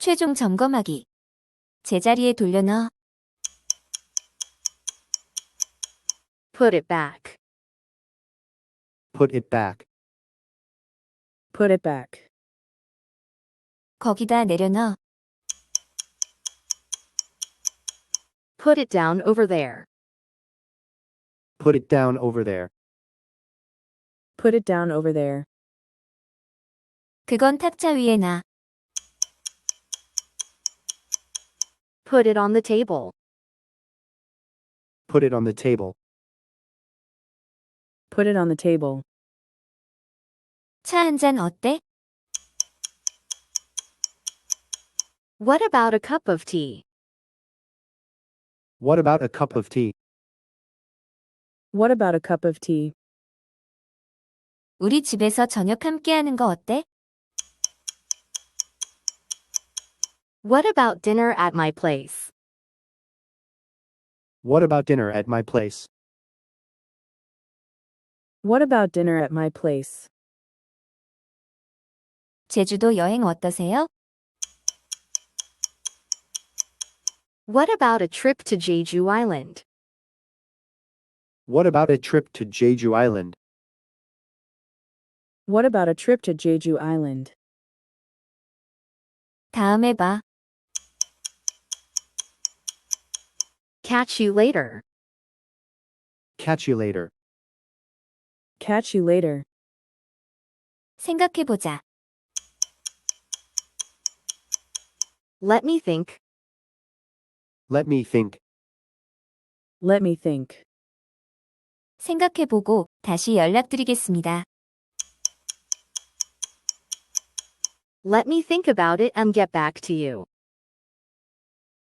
최종 점검하기. 제자리에 돌려넣어. Put it back. Put it back. Put it back. 거기다 내려넣어. Put it down over there. Put it down over there. Put it down over there. 그건 탁자 위에 놔. Put it on the table. Put it on the table. Put it on the table. 차 한 잔 어때? What about a cup of tea? What about a cup of tea? What about a cup of tea? 우리 집에서 저녁 함께 하는 거 어때? What about dinner at my place? What about dinner at my place? What about dinner at my place? 제주도 여행 어떠세요? What about a trip to Jeju Island? What about a trip to Jeju Island? What about a trip to Jeju Island? 다음에 봐. Catch you later. Catch you later. Catch you later. 생각해보자. Let me think. Let me think. Let me think. 생각해보고 다시 연락드리겠습니다. Let me think about it and get back to you.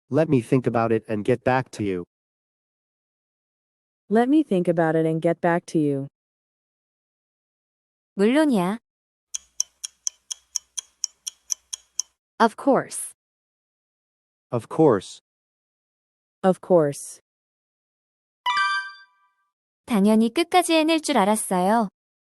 Let me think about it and get back to you. Let me think about it and get back to you. 물론이야. Of course. Of course. Of course. 당연히 끝까지 해낼 줄 알았어요.